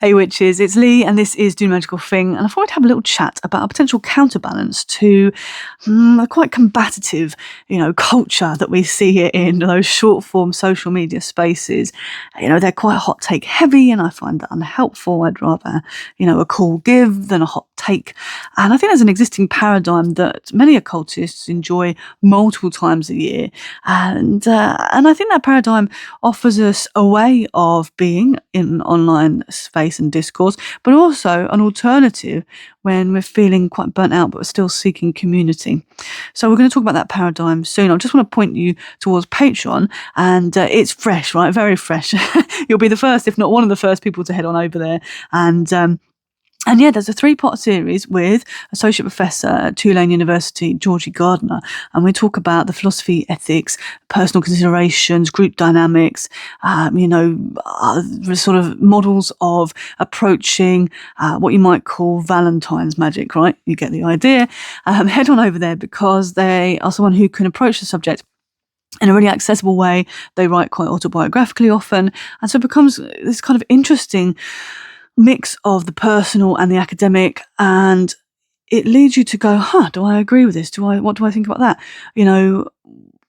Hey witches, it's Lee and this is Do Magical Thing, and I thought I'd have a little chat about a potential counterbalance to a quite combative, culture that we see in those short form social media spaces. They're quite hot take heavy and I find that unhelpful. I'd rather, a cool give than a hot take. And I think there's an existing paradigm that many occultists enjoy multiple times a year. And I think that paradigm offers us a way of being in online space and discourse, but also an alternative when we're feeling quite burnt out but we're still seeking community. So we're going to talk about that paradigm soon. I just want to point you towards Patreon, and it's fresh, right? Very fresh. You'll be the first, if not one of the first people to head on over there. And yeah, there's a 3-part series with Associate Professor at Tulane University, Georgie Gardner, and we talk about the philosophy, ethics, personal considerations, group dynamics, sort of models of approaching what you might call Valentine's magic, right? You get the idea. Head on over there because they are someone who can approach the subject in a really accessible way. They write quite autobiographically often, and so it becomes this kind of interesting mix of the personal and the academic, and it leads you to go, do I agree with this? What do I think about that?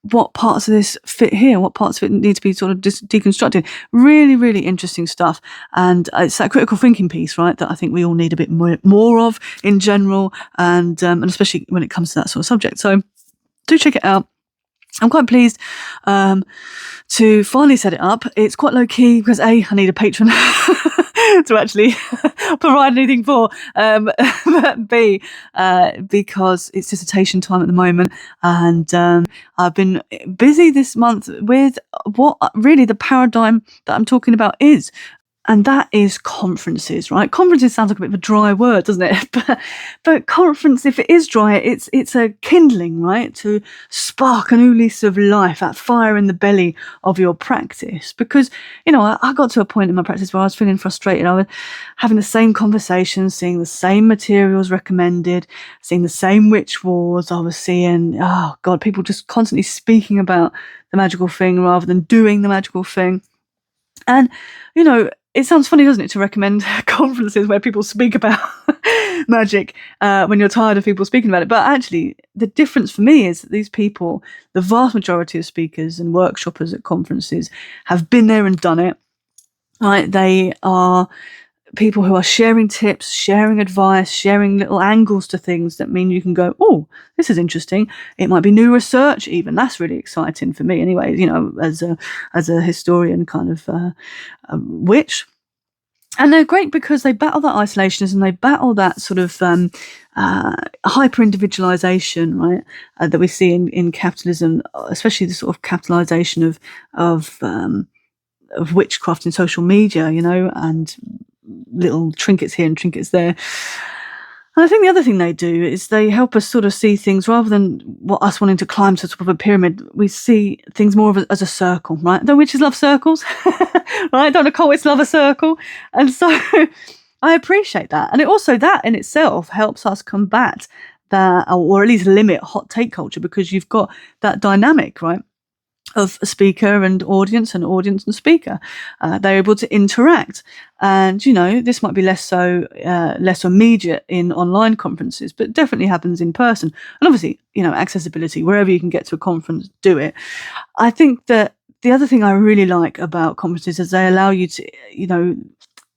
What parts of this fit here? What parts of it need to be sort of deconstructed? Really, really interesting stuff. And it's that critical thinking piece, right, that I think we all need a bit more of in general, and especially when it comes to that sort of subject. So do check it out. I'm quite pleased to finally set it up. It's quite low key because I need a patron to actually provide anything for, but B, because it's dissertation time at the moment, and I've been busy this month with what really the paradigm that I'm talking about is. And that is conferences, right? Conferences sounds like a bit of a dry word, doesn't it? But conference, if it is dry, it's a kindling, right? To spark a new lease of life, that fire in the belly of your practice. Because, I got to a point in my practice where I was feeling frustrated. I was having the same conversations, seeing the same materials recommended, seeing the same witch wars. I was seeing, people just constantly speaking about the magical thing rather than doing the magical thing. And, it sounds funny, doesn't it, to recommend conferences where people speak about magic when you're tired of people speaking about it. But actually, the difference for me is that these people, the vast majority of speakers and workshoppers at conferences, have been there and done it. Right? They are people who are sharing tips, sharing advice, sharing little angles to things that mean you can go, oh, this is interesting. It might be new research even. That's really exciting for me anyway, as a historian kind of witch. And they're great because they battle that isolationism, they battle that sort of hyper-individualization, right, that we see in capitalism, especially the sort of capitalization of witchcraft in social media, and little trinkets here and trinkets there. And I think the other thing they do is they help us sort of see things rather than us wanting to climb to the top of a pyramid. We see things more as a circle, right? The witches love circles, right? Don't occultists love a circle? And so I appreciate that. And it also, that in itself helps us combat that, or at least limit hot take culture, because you've got that dynamic, right, of a speaker and audience and speaker. They're able to interact. And, this might be less immediate in online conferences, but definitely happens in person. And obviously, accessibility, wherever you can get to a conference, do it. I think that the other thing I really like about conferences is they allow you to,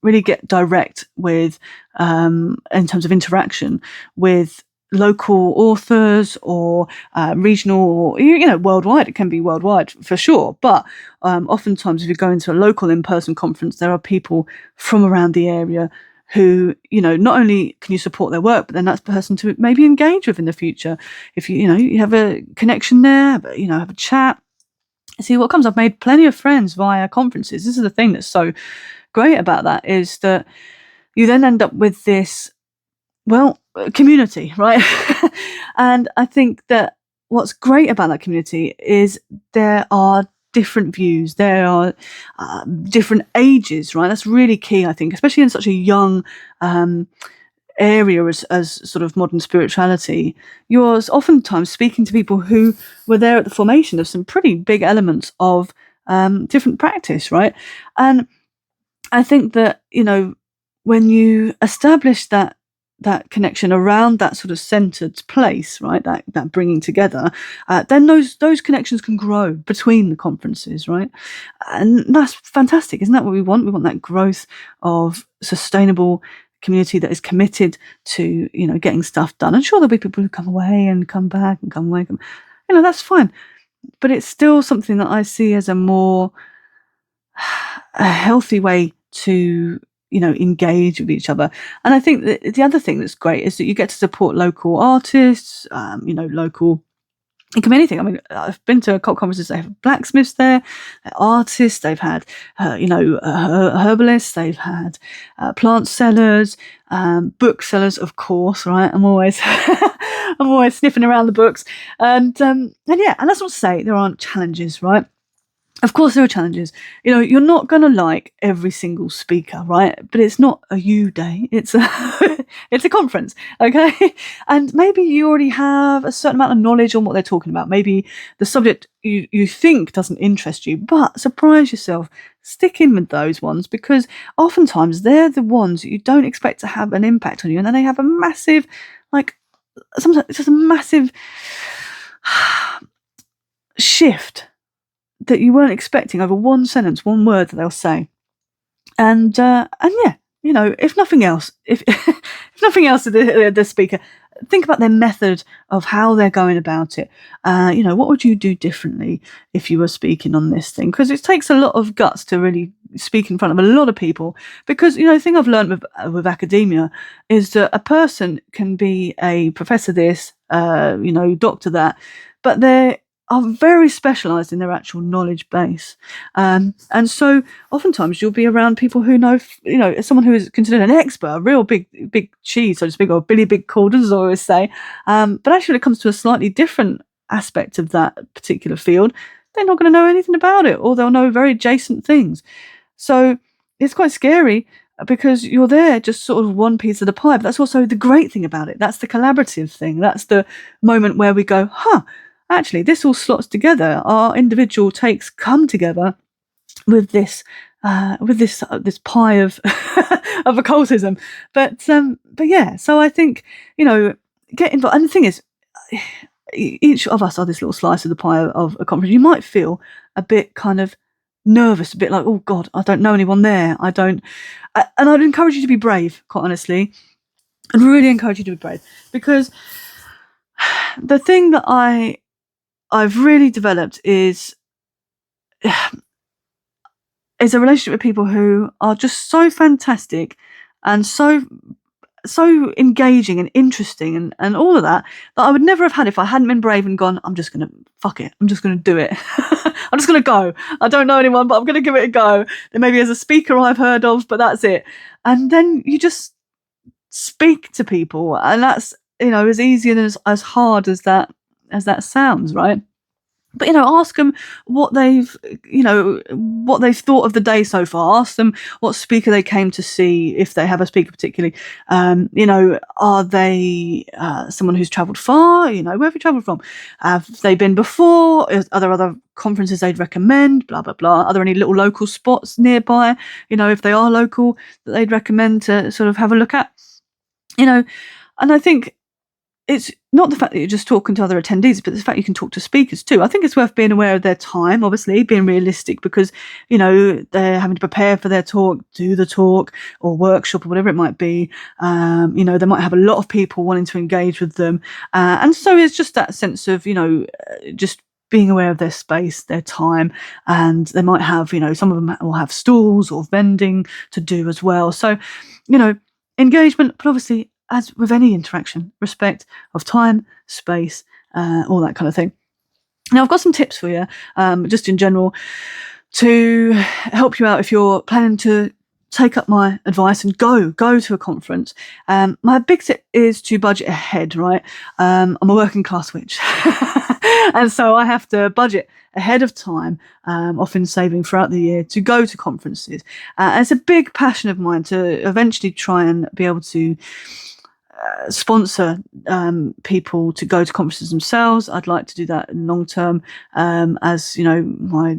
really get direct with, in terms of interaction with local authors or regional, or worldwide. It can be worldwide for sure, but oftentimes if you go into a local in-person conference, there are people from around the area who, not only can you support their work, but then that's the person to maybe engage with in the future. If you have a connection there, but have a chat, see what comes. I've made plenty of friends via conferences. This is the thing that's so great about that, is that you then end up with this community, right? And I think that what's great about that community is there are different views, there are different ages, right? That's really key, I think, especially in such a young area as sort of modern spirituality. You're oftentimes speaking to people who were there at the formation of some pretty big elements of different practice, right? And I think that, when you establish that connection around that sort of centered place, right, that bringing together, then those connections can grow between the conferences, right? And that's fantastic. Isn't that what we want? We want that growth of sustainable community that is committed to, getting stuff done. And sure, there'll be people who come away and come back and come away. That's fine. But it's still something that I see as a healthy way to, engage with each other. And I think that the other thing that's great is that you get to support local artists, local. It can be anything. I mean, I've been to occult conferences. They have blacksmiths there, artists. They've had, herbalists. They've had plant sellers, booksellers, of course. Right? I'm always sniffing around the books, and that's not to say there aren't challenges, right? Of course there are challenges. You're not going to like every single speaker, right? But it's not a you day. It's a conference, okay? And maybe you already have a certain amount of knowledge on what they're talking about. Maybe the subject you think doesn't interest you, but surprise yourself. Stick in with those ones, because oftentimes they're the ones that you don't expect to have an impact on you. And then they have a massive, sometimes it's just a massive shift that you weren't expecting over one sentence, one word that they'll say. And if nothing else, if nothing else, the speaker, think about their method of how they're going about it. What would you do differently if you were speaking on this thing? Because it takes a lot of guts to really speak in front of a lot of people. Because, the thing I've learned with academia is that a person can be a professor this, doctor that, but they're are very specialised in their actual knowledge base. And so oftentimes you'll be around people who know, someone who is considered an expert, a real big cheese, so to speak, or Billy Big Cauldron, as I always say. But actually when it comes to a slightly different aspect of that particular field, they're not going to know anything about it, or they'll know very adjacent things. So it's quite scary, because you're there just sort of one piece of the pie. But that's also the great thing about it. That's the collaborative thing. That's the moment where we go, actually, this all slots together. Our individual takes come together with this pie of of occultism. But yeah. So I think get involved. And the thing is, each of us are this little slice of the pie of a conference. You might feel a bit kind of nervous, a bit like, oh God, I don't know anyone there. And I'd encourage you to be brave. Quite honestly, I'd really encourage you to be brave, because the thing that I've really developed is a relationship with people who are just so fantastic and so engaging and interesting and all of that I would never have had if I hadn't been brave and gone, I'm just going to fuck it. I'm just going to do it. I'm just going to go. I don't know anyone, but I'm going to give it a go. There maybe as a speaker I've heard of, but that's it. And then you just speak to people, and that's, as easy and as hard as that sounds, right? But ask them what they've thought of the day so far. Ask them what speaker they came to see, if they have a speaker particularly. Are they someone who's travelled far? Where have you travelled from? Have they been before? Are there other conferences they'd recommend? Blah blah blah. Are there any little local spots nearby? If they are local, that they'd recommend to sort of have a look at. And I think it's not the fact that you're just talking to other attendees, but the fact you can talk to speakers too. I think it's worth being aware of their time, obviously, being realistic, because, they're having to prepare for their talk, do the talk or workshop or whatever it might be. They might have a lot of people wanting to engage with them. And so it's just that sense of, just being aware of their space, their time, and they might have, some of them will have stalls or vending to do as well. So, engagement, but obviously, as with any interaction, respect of time, space, all that kind of thing. Now, I've got some tips for you, just in general, to help you out if you're planning to take up my advice and go to a conference. My big tip is to budget ahead, right? I'm a working class witch. And so I have to budget ahead of time, often saving throughout the year to go to conferences. And it's a big passion of mine to eventually try and be able to sponsor people to go to conferences themselves. I'd like to do that in long term, as my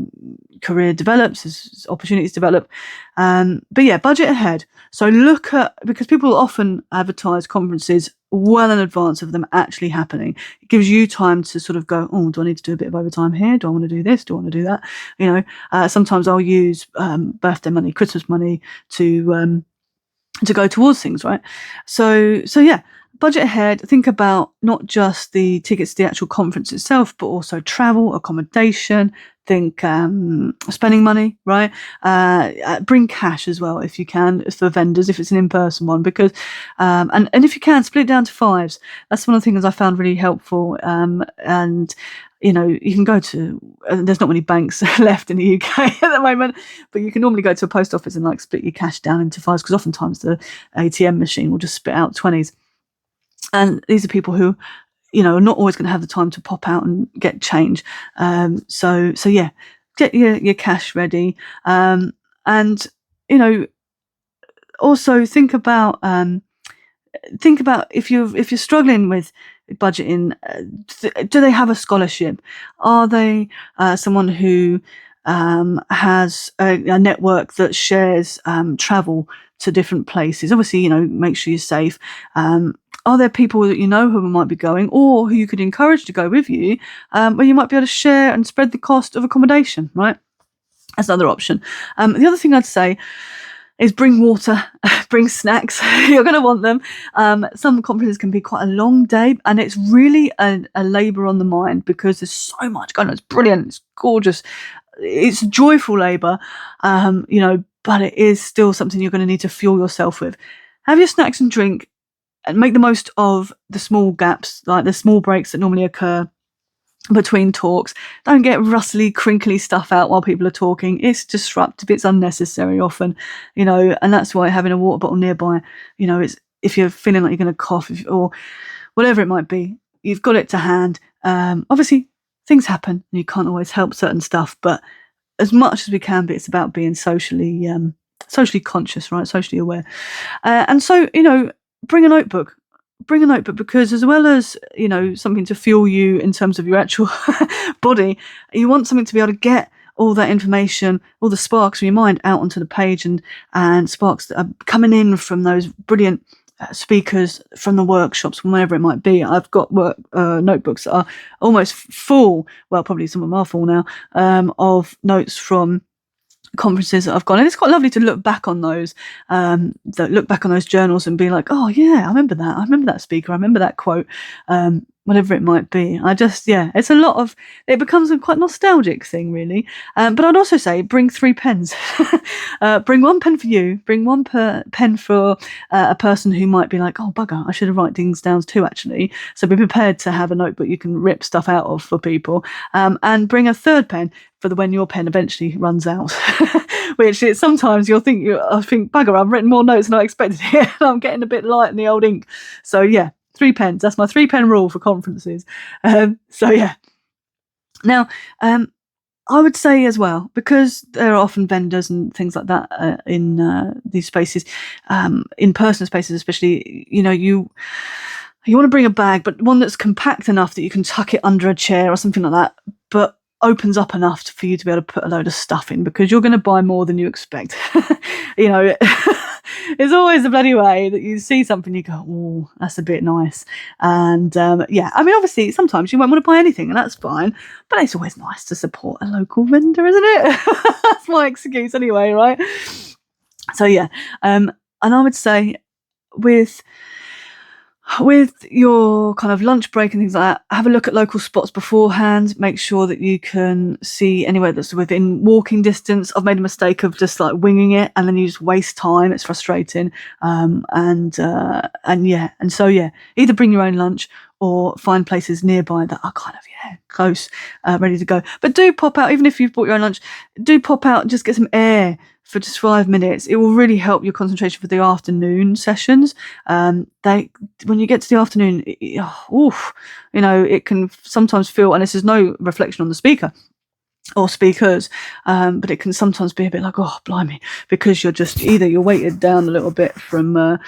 career develops, as opportunities develop. But yeah, budget ahead. So look at, because people often advertise conferences well in advance of them actually happening. It gives you time to sort of go, oh, do I need to do a bit of overtime here? Do I want to do this? Do I want to do that? Sometimes I'll use birthday money, Christmas money to go towards things, right? So yeah, budget ahead. Think about not just the tickets to the actual conference itself, but also travel, accommodation. Think spending money, right? Bring cash as well if you can, for vendors, if it's an in-person one, because and if you can, split it down to fives. That's one of the things I found really helpful. And you can go to, there's not many banks left in the UK at the moment, but you can normally go to a post office and like split your cash down into fives, because oftentimes the ATM machine will just spit out 20s. And these are people who, are not always going to have the time to pop out and get change. So yeah, get your cash ready. And, also think about if you're struggling with budgeting, do they have a scholarship? Are they someone who has a network that shares travel to different places? Obviously, make sure you're safe. Are there people that who might be going, or who you could encourage to go with you, where you might be able to share and spread the cost of accommodation, right? That's another option. The other thing I'd say is bring water, bring snacks. You're going to want them. Some conferences can be quite a long day, and it's really a labour on the mind, because there's so much going on. It's brilliant. It's gorgeous. It's joyful labour, but it is still something you're going to need to fuel yourself with. Have your snacks and drink, and make the most of the small gaps, like the small breaks that normally occur between talks. Don't get rustly, crinkly stuff out while people are talking. It's disruptive. It's unnecessary often, and that's why having a water bottle nearby, it's, if you're feeling like you're going to cough or whatever it might be, you've got it to hand. Obviously, things happen and you can't always help certain stuff, but as much as we can be, it's about being socially conscious, right? Socially aware. And so, bring a notebook, because as well as, something to fuel you in terms of your actual body, you want something to be able to get all that information, all the sparks from your mind out onto the page, and sparks that are coming in from those brilliant speakers, from the workshops, from wherever it might be. I've got notebooks that are almost full, well, probably some of them are full now, of notes from conferences that I've gone, and it's quite lovely to look back on those journals and be like, oh yeah, I remember that speaker, I remember that quote, whatever it might be. It's a lot of, it becomes a quite nostalgic thing, really. But I'd also say bring 3 pens. Bring 1 pen for you, bring 1 pen for a person who might be like, oh bugger, I should have written things down too, actually. So be prepared to have a notebook you can rip stuff out of for people, and bring a 3rd pen for when your pen eventually runs out. Which sometimes I think, bugger, I've written more notes than I expected here. I'm getting a bit light in the old ink. So yeah, 3 pens. That's my 3-pen rule for conferences. So yeah. Now, I would say as well, because there are often vendors and things like that in these spaces, in-person spaces especially, you want to bring a bag, but one that's compact enough that you can tuck it under a chair or something like that, but opens up enough for you to be able to put a load of stuff in, because you're going to buy more than you expect. It's always a bloody way that you see something, you go, oh, that's a bit nice. And obviously sometimes you won't want to buy anything, and that's fine, but it's always nice to support a local vendor, isn't it? That's my excuse anyway, right? So yeah, and I would say with your kind of lunch break and things like that, have a look at local spots beforehand. Make sure that you can see anywhere that's within walking distance. I've made a mistake of just like winging it, and then you just waste time. It's frustrating. Either bring your own lunch or find places nearby that are kind of close, ready to go. But do pop out, even if you've brought your own lunch. Do pop out and just get some air for just 5 minutes. It will really help your concentration for the afternoon sessions. When you get to the afternoon, it can sometimes feel, and this is no reflection on the speaker, or speakers, but it can sometimes be a bit like, oh blimey, because you're just either you're weighted down a little bit from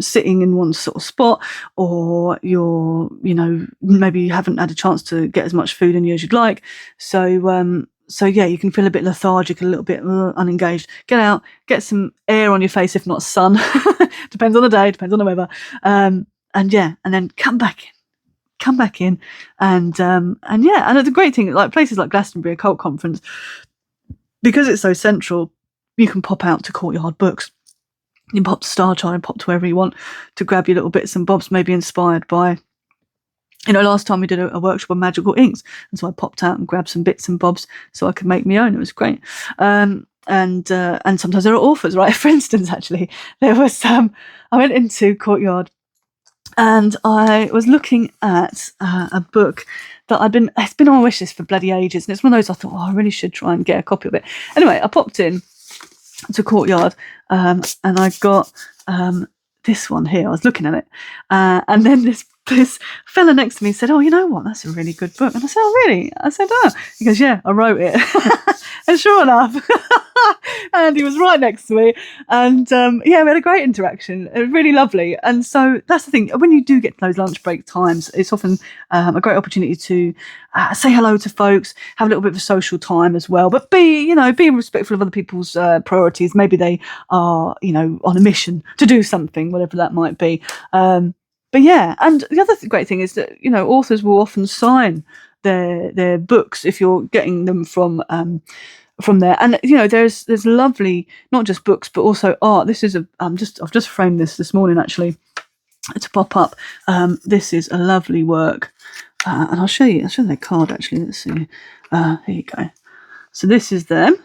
sitting in one sort of spot, or you're, you know, maybe you haven't had a chance to get as much food in you as you'd like. So yeah, you can feel a bit lethargic, a little bit unengaged. Get out, get some air on your face, if not sun. Depends on the day, depends on the weather. And then come back in, and the great thing, like places like Glastonbury Occult Conference, because it's so central, you can pop out to Courtyard Books, you can pop to Star Child, pop to wherever you want to grab your little bits and bobs, maybe inspired by, you know, last time we did a workshop on magical inks, and so I popped out and grabbed some bits and bobs so I could make my own. It was great. And sometimes there are authors, right? For instance, actually, there was I went into Courtyard, and I was looking at a book that it's been on my wish list for bloody ages, and it's one of those I thought, I really should try and get a copy of it. Anyway, I popped in to Courtyard, and I got this one here. I was looking at it, and then this fella next to me said, oh, you know what, that's a really good book. And I said, oh, really? I said, oh. He goes, yeah, I wrote it. And sure enough, and he was right next to me, and we had a great interaction. It was really lovely. And so that's the thing, when you do get those lunch break times, it's often a great opportunity to say hello to folks, have a little bit of a social time as well, but be respectful of other people's priorities. Maybe they are, you know, on a mission to do something, whatever that might be. But yeah, and the other great thing is that, you know, authors will often sign their books if you're getting them from there. And you know, there's lovely, not just books but also art. This is I've just framed this morning actually to pop up. This is a lovely work, and I'll show you their card actually. Let's see. Here you go. So this is them.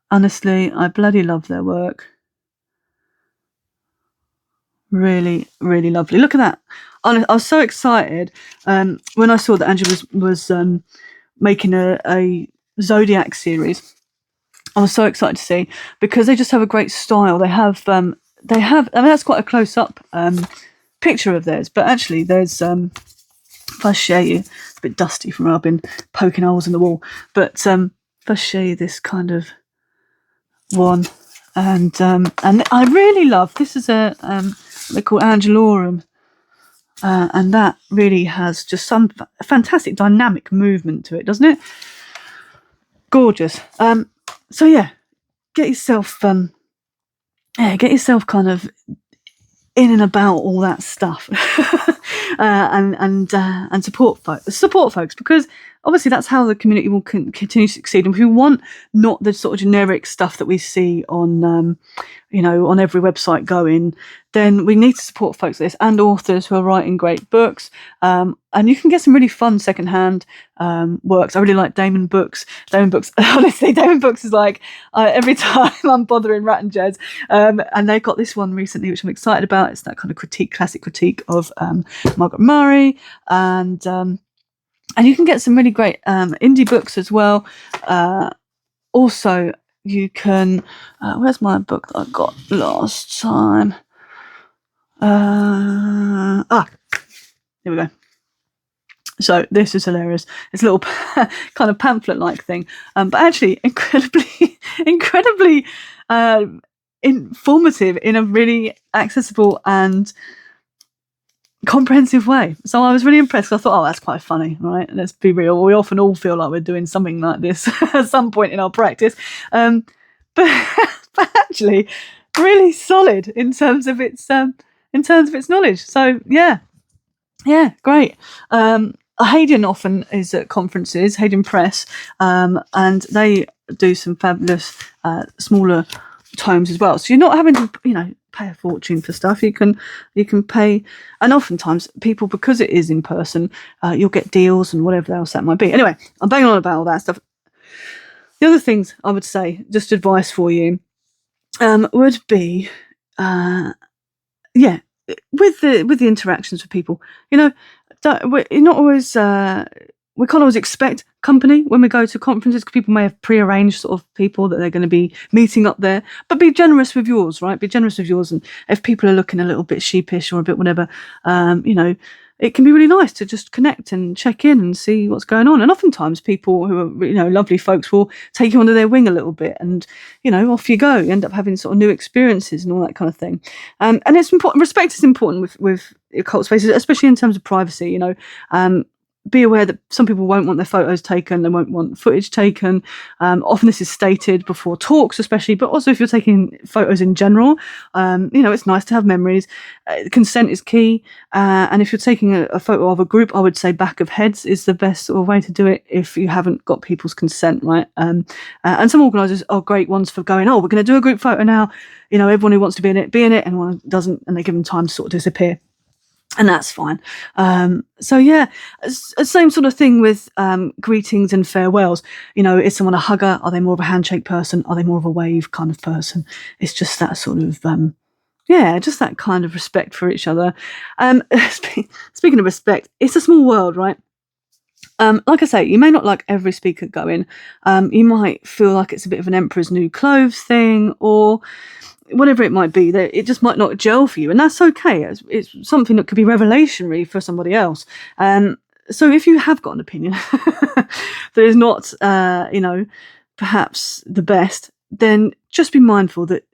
Honestly, I bloody love their work. Really, really lovely. Look at that. I was so excited when I saw that Angela was making a Zodiac series. I was so excited to see, because they just have a great style. They have I mean, that's quite a close-up picture of theirs, but actually there's if I share you, it's a bit dusty from where I've been poking holes in the wall, but if I show you this kind of one, and I really love, this is a they're called Angelorum, and that really has just some fantastic dynamic movement to it, doesn't it? Gorgeous. So yeah, get yourself kind of in and about all that stuff, and support folks, because obviously that's how the community will continue to succeed. And if we want not the sort of generic stuff that we see on on every website going, then we need to support folks like this and authors who are writing great books. And you can get some really fun secondhand works. I really like Damon Books. Honestly, Damon Books is like, every time I'm bothering Rat and Jez, and they got this one recently, which I'm excited about. It's that kind of classic critique of Margaret Murray, and you can get some really great indie books as well. Also, you can, where's my book that I got last time? Here we go. So this is hilarious. It's a little kind of pamphlet-like thing, but actually incredibly informative in a really accessible and comprehensive way. So I was really impressed. I thought, that's quite funny, right? Let's be real. We often all feel like we're doing something like this at some point in our practice, but actually really solid in terms of its knowledge. So yeah, great. Hayden often is at conferences, Hayden Press, and they do some fabulous smaller tomes as well. So you're not having to, pay a fortune for stuff. You can pay, and oftentimes people, because it is in person, you'll get deals and whatever else that might be. Anyway, I'm banging on about all that stuff. The other things I would say, just advice for you, would be, with the interactions with people, we're not always, we can't always expect company when we go to conferences, because people may have pre-arranged sort of people that they're going to be meeting up there, but be generous with yours, right? Be generous with yours. And if people are looking a little bit sheepish or a bit whatever, it can be really nice to just connect and check in and see what's going on. And oftentimes people who are, lovely folks will take you under their wing a little bit, and, off you go. You end up having sort of new experiences and all that kind of thing. And it's important. Respect is important with occult spaces, especially in terms of privacy. Be aware that some people won't want their photos taken, they won't want footage taken. Often this is stated before talks, especially, but also if you're taking photos in general, it's nice to have memories. Consent is key. And if you're taking a photo of a group, I would say back of heads is the best sort of way to do it if you haven't got people's consent, right? And some organisers are great ones for going, we're going to do a group photo now. Everyone who wants to be in it, and one doesn't, and they give them time to sort of disappear. And that's fine. Same sort of thing with greetings and farewells. Is someone a hugger? Are they more of a handshake person? Are they more of a wave kind of person? It's just that sort of, just that kind of respect for each other. Speaking of respect, it's a small world, right? Like I say, you may not like every speaker going. You might feel like it's a bit of an emperor's new clothes thing, or whatever it might be, that it just might not gel for you, and that's okay. It's something that could be revelationary for somebody else. So if you have got an opinion that is not, perhaps the best, then just be mindful that,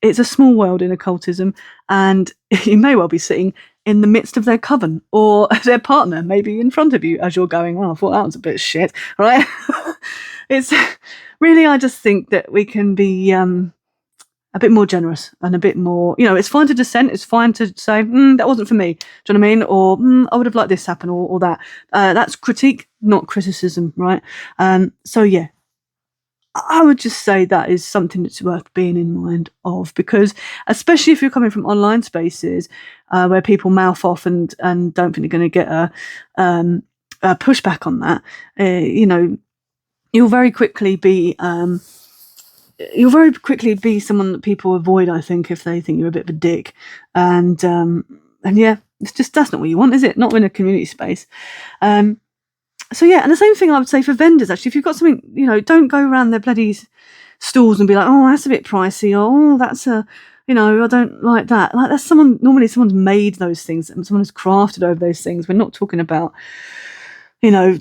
it's a small world in occultism, and you may well be sitting in the midst of their coven, or their partner maybe in front of you as you're going, I thought that was a bit shit, right? It's really, I just think that we can be a bit more generous and a bit more, it's fine to dissent. It's fine to say, that wasn't for me. Do you know what I mean? Or I would have liked this happen, or that. That's critique, not criticism, right? So yeah, I would just say that is something that's worth being in mind of, because especially if you're coming from online spaces where people mouth off and don't think they're going to get a pushback on that, you'll very quickly be someone that people avoid, I think, if they think you're a bit of a dick. And yeah, that's not what you want, is it? Not in a community space. So yeah, and the same thing I would say for vendors, actually. If you've got something, don't go around their bloody stalls and be like, that's a bit pricey, or that's I don't like that. Like, that's normally someone's made those things, and someone has crafted over those things. We're not talking about,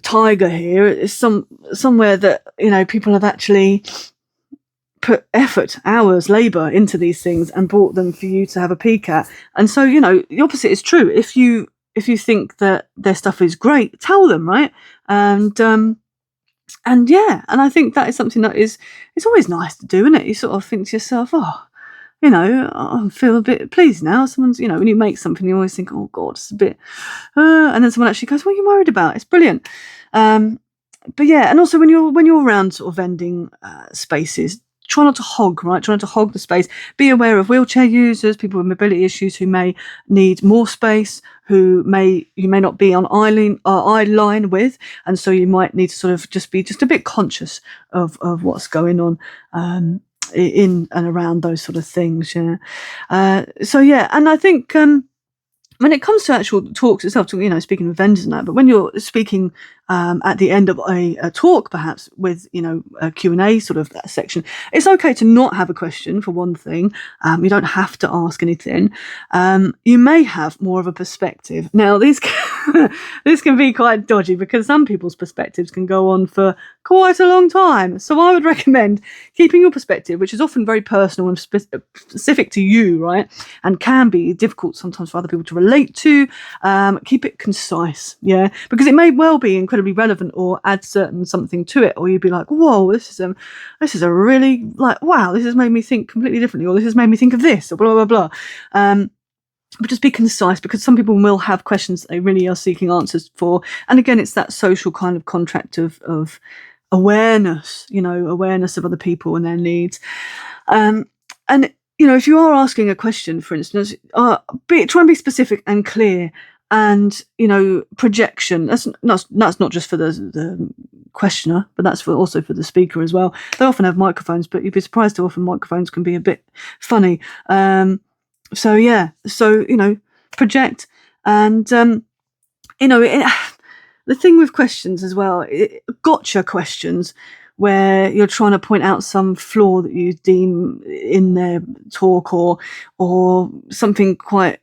Tiger here. It's somewhere that, people have actually put effort, hours, labour into these things and bought them for you to have a peek at. And so, the opposite is true. If you think that their stuff is great, tell them, right? And yeah, and I think that is something that it's always nice to do, isn't it? You sort of think to yourself, I feel a bit pleased now. Someone's, when you make something, you always think, oh God, it's a bit, and then someone actually goes, what are you worried about? It's brilliant. But yeah, and also when you're around sort of vending spaces, try not to hog, right? Try not to hog the space. Be aware of wheelchair users, people with mobility issues who may need more space, you may not be on eye line with, and so you might need to sort of just be a bit conscious of what's going on in and around those sort of things. Yeah. So yeah, and I think when it comes to actual talks itself, speaking with vendors and that, but when you're speaking at the end of a talk, perhaps with, a Q&A sort of that section, it's okay to not have a question, for one thing. You don't have to ask anything. You may have more of a perspective. Now, this can be quite dodgy, because some people's perspectives can go on for quite a long time. So I would recommend keeping your perspective, which is often very personal and specific to you, right? And can be difficult sometimes for other people to relate to. Keep it concise, yeah? Because it may well be incredibly relevant or add something to it, or you'd be like, whoa, this is a really, like, wow, this has made me think completely differently, or this has made me think of this, or blah blah blah. But just be concise, because some people will have questions that they really are seeking answers for. And again, it's that social kind of contract of awareness, awareness of other people and their needs. And if you are asking a question, for instance, try and be specific and clear. And projection, that's not just for the questioner, but that's also for the speaker as well. They often have microphones, but you'd be surprised how often microphones can be a bit funny. So yeah, project. And the thing with questions as well, gotcha questions, where you're trying to point out some flaw that you deem in their talk, or something quite,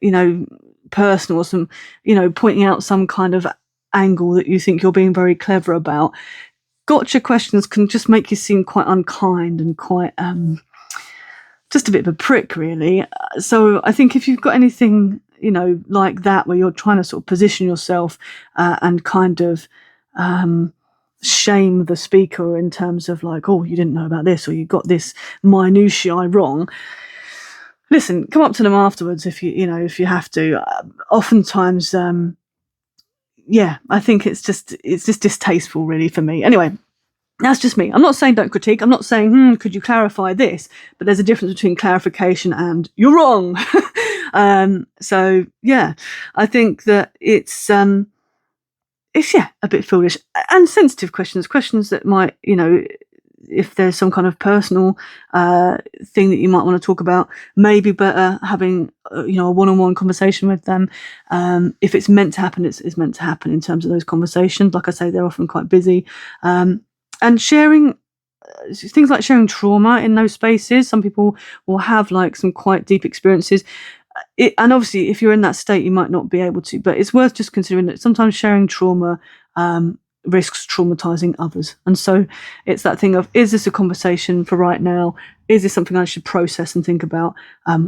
personal, or some, pointing out some kind of angle that you think you're being very clever about, gotcha questions can just make you seem quite unkind and quite just a bit of a prick, really. So I think if you've got anything, like that, where you're trying to sort of position yourself and kind of shame the speaker in terms of like, oh, you didn't know about this, or you got this minutiae wrong, listen, come up to them afterwards if you have to. Oftentimes, I think it's just distasteful, really, for me. Anyway, that's just me. I'm not saying don't critique. I'm not saying, could you clarify this? But there's a difference between clarification and you're wrong. So yeah, I think that it's a bit foolish, and sensitive questions that might, if there's some kind of personal thing that you might want to talk about, maybe better having a one-on-one conversation with them. If it's meant to happen, it's meant to happen in terms of those conversations. Like I say, they're often quite busy. And sharing things like sharing trauma in those spaces. Some people will have like some quite deep experiences. And obviously, if you're in that state, you might not be able to, but it's worth just considering that sometimes sharing trauma risks traumatizing others. And so it's that thing of, is this a conversation for right now? Is this something I should process and think about?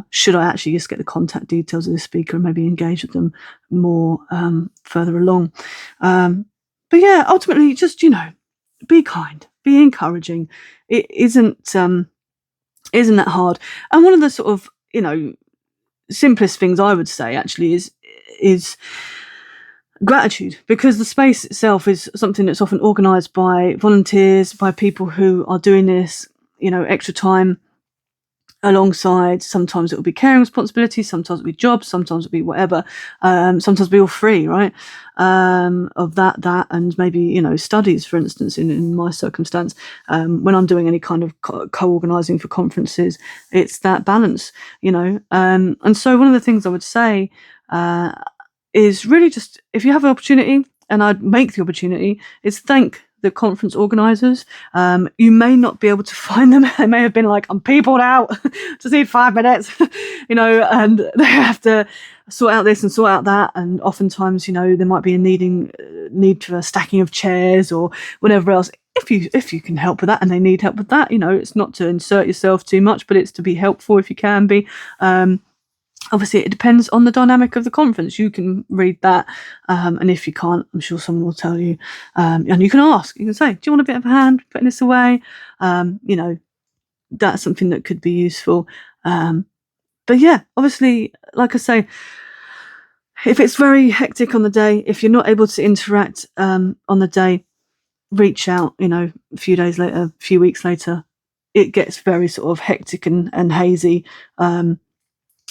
Should I actually just get the contact details of the speaker and maybe engage with them more further along? But yeah, ultimately, just, be kind, be encouraging. It isn't that hard. And one of the sort of, simplest things I would say actually is gratitude, because the space itself is something that's often organised by volunteers, by people who are doing this, extra time alongside. Sometimes it will be caring responsibilities, sometimes it'll be jobs, sometimes it'll be whatever, sometimes it'll be all free, right? Of that and maybe, studies, for instance, in my circumstance, when I'm doing any kind of co-organising for conferences, it's that balance, and so one of the things I would say is really just, if you have an opportunity, and I'd make the opportunity, is thank the conference organisers. You may not be able to find them. They may have been like, I'm peopled out, just need 5 minutes, and they have to sort out this and sort out that. And oftentimes, there might be a need for a stacking of chairs or whatever else. If you can help with that, and they need help with that, it's not to insert yourself too much, but it's to be helpful if you can be. Obviously, it depends on the dynamic of the conference. You can read that, and if you can't, I'm sure someone will tell you. And you can ask. You can say, "Do you want a bit of a hand putting this away?" That's something that could be useful. But yeah, obviously, like I say, if it's very hectic on the day, if you're not able to interact on the day, reach out. A few days later, a few weeks later, it gets very sort of hectic and hazy.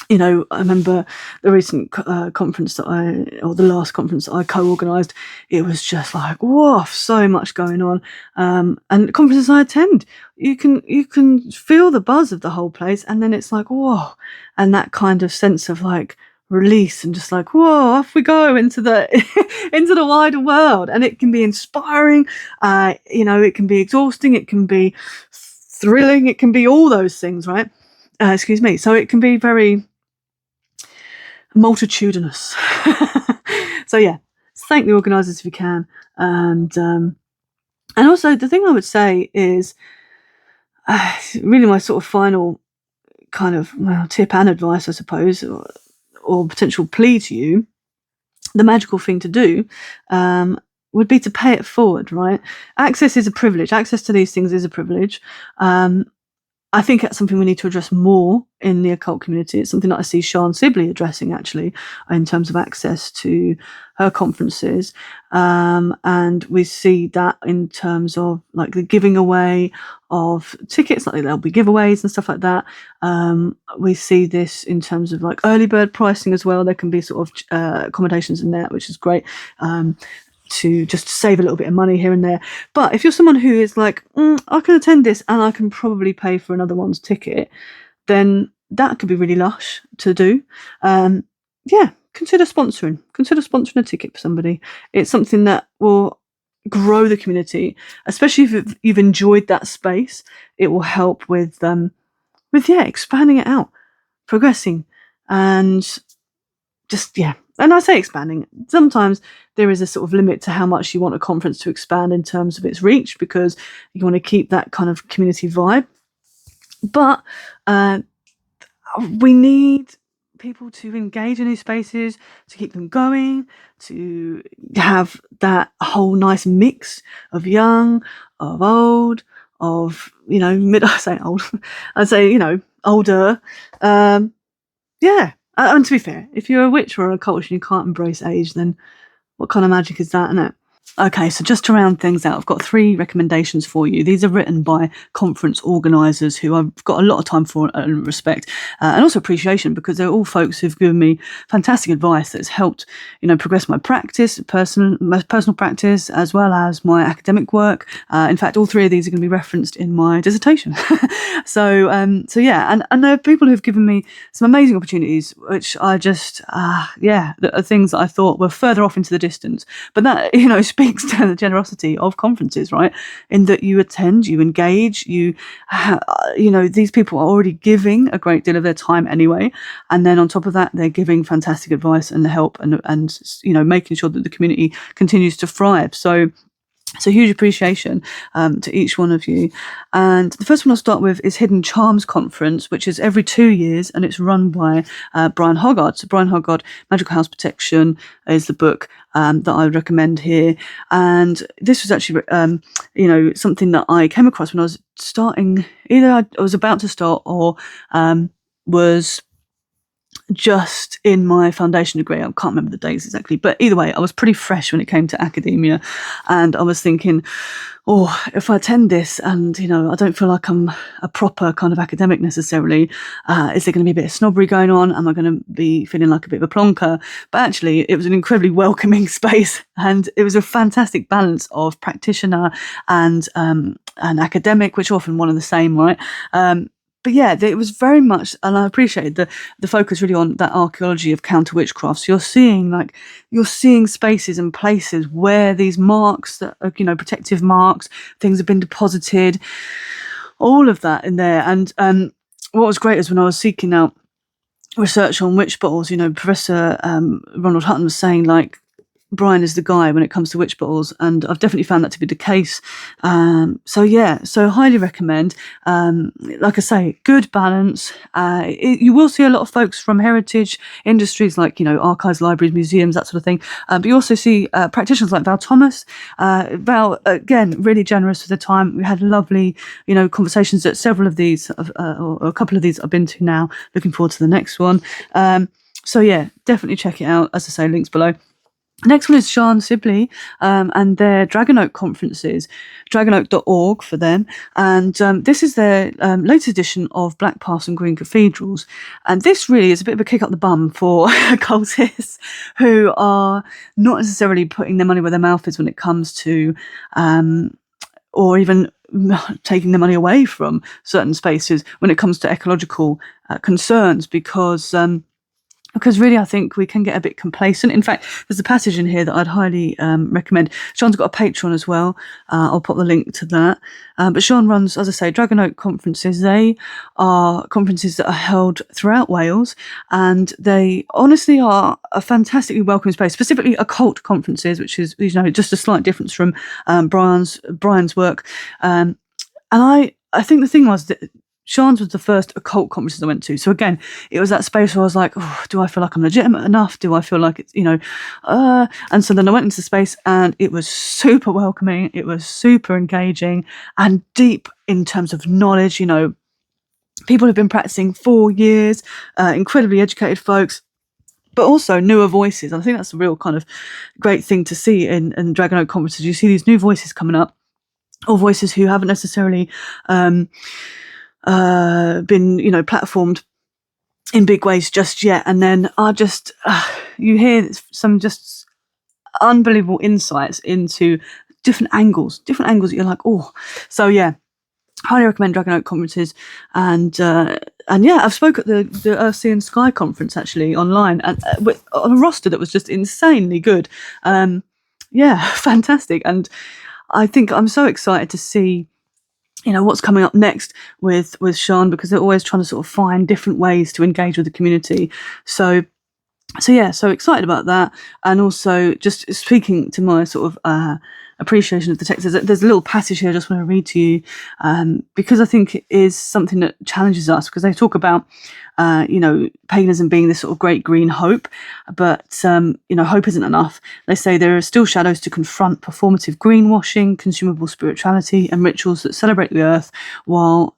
I remember the recent conference the last conference that I co-organised, it was just like, whoa, so much going on. And conferences I attend, you can feel the buzz of the whole place, and then it's like, whoa, and that kind of sense of like release, and just like, whoa, off we go into the into the wider world. And it can be inspiring, it can be exhausting, it can be thrilling, it can be all those things, right? Excuse me. So it can be very multitudinous. So yeah, thank the organisers if you can. And also the thing I would say is really my sort of final kind of tip and advice, I suppose, or potential plea to you. The magical thing to do would be to pay it forward, right? Access is a privilege. Access to these things is a privilege. I think that's something we need to address more in the occult community. It's something that I see Sibley addressing, actually, in terms of access to her conferences. And we see that in terms of like the giving away of tickets, like there'll be giveaways and stuff like that. We see this in terms of like early bird pricing as well. There can be sort of accommodations in there, which is great. To just save a little bit of money here and there. But if you're someone who is like, I can attend this and I can probably pay for another one's ticket, then that could be really lush to do. Consider sponsoring a ticket for somebody. It's something that will grow the community, especially if you've enjoyed that space. It will help with expanding it out, progressing, and just, yeah. And I say expanding. Sometimes there is a sort of limit to how much you want a conference to expand in terms of its reach, because you want to keep that kind of community vibe. But we need people to engage in these spaces, to keep them going, to have that whole nice mix of young, of old, of, mid, I say old, I'd say, older. Yeah. And to be fair, if you're a witch or a occultist and you can't embrace age, then what kind of magic is that, isn't it? Okay, so just to round things out, I've got 3 recommendations for you. These are written by conference organisers who I've got a lot of time for and respect, and also appreciation, because they're all folks who've given me fantastic advice that's helped, progress my practice, my personal practice, as well as my academic work. In fact, all 3 of these are going to be referenced in my dissertation. So yeah, and there are people who've given me some amazing opportunities, which I just, that are things that I thought were further off into the distance. But that, speaks to the generosity of conferences, right? In that you attend, you engage, these people are already giving a great deal of their time anyway. And then on top of that, they're giving fantastic advice and help and making sure that the community continues to thrive. So huge appreciation to each one of you. And the first one I'll start with is Hidden Charms Conference, which is every 2 years, and it's run by Brian Hoggard. So Brian Hoggard, Magical House Protection is the book that I would recommend here. And this was actually, something that I came across when I was starting, either I was about to start or was just in my foundation degree. I can't remember the dates exactly, but either way, I was pretty fresh when it came to academia, and I was thinking, if I attend this and, I don't feel like I'm a proper kind of academic necessarily, is there going to be a bit of snobbery going on? Am I going to be feeling like a bit of a plonker? But actually, it was an incredibly welcoming space, and it was a fantastic balance of practitioner and academic, which are often one and the same, right? But yeah, it was very much, and I appreciated the focus really on that archaeology of counter witchcraft. So you're seeing spaces and places where these marks that are, protective marks, things have been deposited, all of that in there. And what was great is when I was seeking out research on witch bottles, Professor Ronald Hutton was saying, like, Brian is the guy when it comes to witch bottles, and I've definitely found that to be the case. So highly recommend. Like I say, good balance. You will see a lot of folks from heritage industries like, archives, libraries, museums, that sort of thing. But you also see practitioners like Val Thomas. Val, again, really generous with the time. We had lovely, conversations at several of these, or a couple of these I've been to now. Looking forward to the next one. So yeah, definitely check it out. As I say, links below. Next one is Sian, Sibley, and their Dragonoak conferences, dragonoak.org for them. And this is their latest edition of Black Paths and Green Cathedrals. And this really is a bit of a kick up the bum for occultists who are not necessarily putting their money where their mouth is when it comes to, or even taking the money away from certain spaces when it comes to ecological concerns, because really, I think we can get a bit complacent. In fact, there's a passage in here that I'd highly recommend. Sean's got a Patreon as well. I'll pop the link to that. But Sean runs, as I say, Dragonoak conferences. They are conferences that are held throughout Wales, and they honestly are a fantastically welcoming space, specifically occult conferences, which is, just a slight difference from Brian's work. And I think the thing was that Sean's was the first occult conferences I went to. So again, it was that space where I was like, do I feel like I'm legitimate enough? Do I feel like it's, and so then I went into the space and it was super welcoming. It was super engaging and deep in terms of knowledge. People have been practicing 4 years, incredibly educated folks, but also newer voices. I think that's a real kind of great thing to see in Dragonoak conferences. You see these new voices coming up, or voices who haven't necessarily been, platformed in big ways just yet, and then you hear some just unbelievable insights into different angles that you're like, so yeah, highly recommend Dragonoak conferences. And yeah, I've spoke at the Earth, Sea and Sky conference actually online, and on a roster that was just insanely good. Yeah, fantastic. And I think I'm so excited to see what's coming up next with Sian, because they're always trying to sort of find different ways to engage with the community. So So yeah, so excited about that, and also just speaking to my sort of appreciation of the text. There's a little passage here I just want to read to you, because I think it is something that challenges us, because they talk about paganism being this sort of great green hope, but hope isn't enough. They say there are still shadows to confront: performative greenwashing, consumable spirituality, and rituals that celebrate the earth while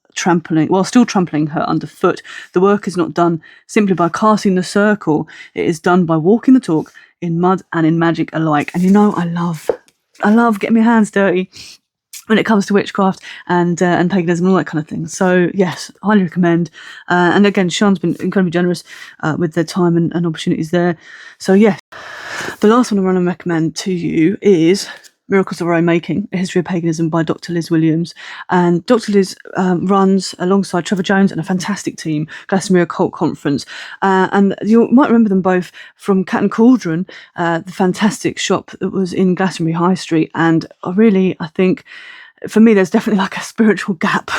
still trampling her underfoot. The work is not done simply by casting the circle. It is done by walking the talk in mud and in magic alike. And I love getting my hands dirty when it comes to witchcraft and paganism and all that kind of thing. So yes, highly recommend. And again, Sian's been incredibly generous with their time and opportunities there. So yes, the last one I want to recommend to you is Miracles of Our Own Making, A History of Paganism by Dr. Liz Williams. And Dr. Liz runs, alongside Trevor Jones and a fantastic team, Glastonbury Occult Conference. And you might remember them both from Cat and Cauldron, the fantastic shop that was in Glastonbury High Street. And I think, for me, there's definitely like a spiritual gap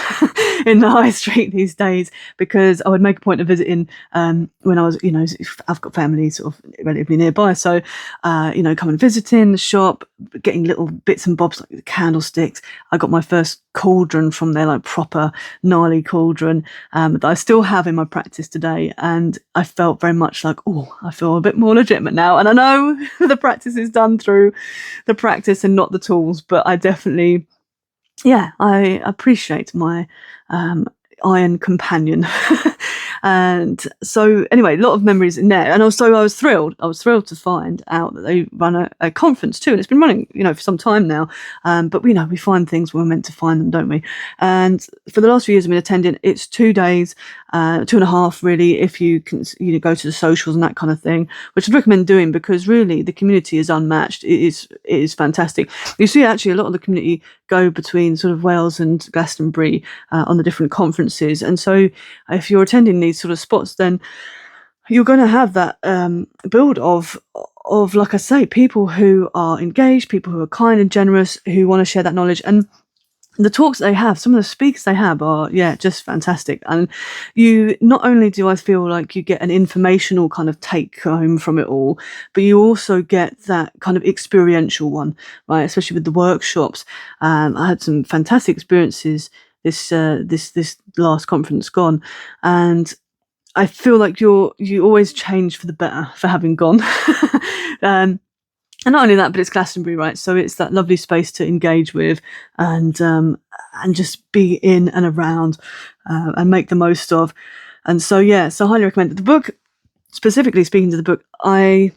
in the high street these days, because I would make a point of visiting when I was, I've got family sort of relatively nearby. So, coming and visiting the shop, getting little bits and bobs like the candlesticks. I got my first cauldron from there, like proper gnarly cauldron that I still have in my practice today. And I felt very much like, I feel a bit more legitimate now. And I know the practice is done through the practice and not the tools, but I definitely... yeah, I appreciate my iron companion. And so anyway, a lot of memories in there. And also I was thrilled to find out that they run a conference too. And it's been running, for some time now. But we find things when we're meant to find them, don't we? And for the last few years I've been attending. It's 2 days, 2.5 really, if you can, go to the socials and that kind of thing, which I'd recommend doing, because really the community is unmatched. It is fantastic. You see actually a lot of the community go between sort of Wales and Glastonbury on the different conferences. And so if you're attending these sort of spots, then you're going to have that build of, like I say, people who are engaged, people who are kind and generous, who want to share that knowledge. And the talks they have, some of the speakers they have are, just fantastic. And not only do I feel like you get an informational kind of take home from it all, but you also get that kind of experiential one, right? Especially with the workshops. I had some fantastic experiences this last conference gone, and I feel like you always change for the better for having gone. And not only that, but it's Glastonbury, right? So it's that lovely space to engage with and just be in and around and make the most of. And so, so I highly recommend it. The book, specifically speaking to the book, I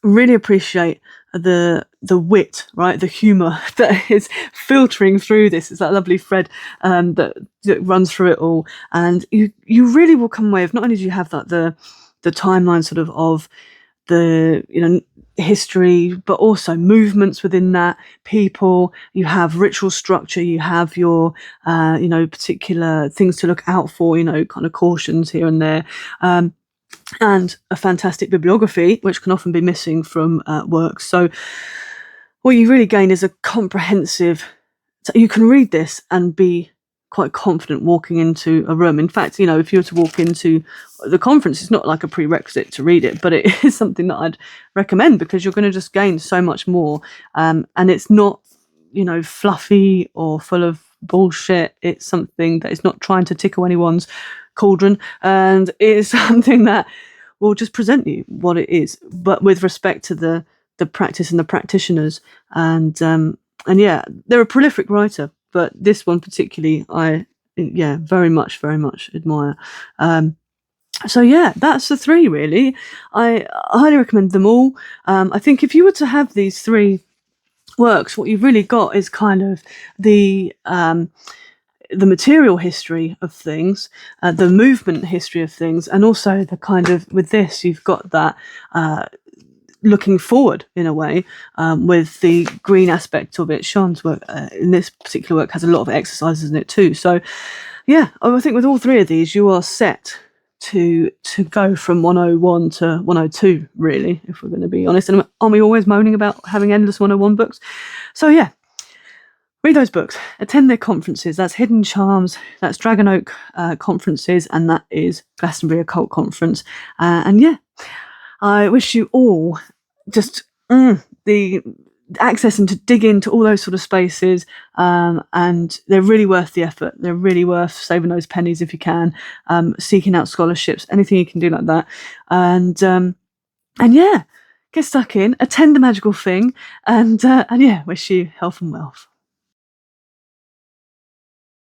really appreciate the wit, right? The humour that is filtering through this. It's that lovely thread that runs through it all. And you really will come away with, not only do you have that the timeline sort of the history, but also movements within that, people, you have ritual structure, you have your particular things to look out for, kind of cautions here and there, and a fantastic bibliography, which can often be missing from works. So what you really gain is a comprehensive, you can read this and be quite confident walking into a room. In fact, if you were to walk into the conference, it's not like a prerequisite to read it, but it is something that I'd recommend, because you're going to just gain so much more. And it's not, fluffy or full of bullshit. It's something that is not trying to tickle anyone's cauldron, and it is something that will just present you what it is, but with respect to the practice and the practitioners. And they're a prolific writer, but this one particularly, I very much admire. So that's the 3 really. I highly recommend them all. I think if you were to have these 3 works, what you've really got is kind of the material history of things, the movement history of things, and also the kind of, with this, you've got that looking forward in a way, with the green aspect of it. Sian's work in this particular work has a lot of exercises in it too. So I think with all 3 of these, you are set to go from 101 to 102, really, if we're going to be honest. And aren't we always moaning about having endless 101 books? So read those books, attend their conferences. That's Hidden Charms, that's Dragonoak conferences, and that is Glastonbury Occult Conference. I wish you all just the access and to dig into all those sort of spaces, and they're really worth the effort. They're really worth saving those pennies if you can, seeking out scholarships, anything you can do like that, and yeah, get stuck in, attend the magical thing, and yeah, wish you health and wealth.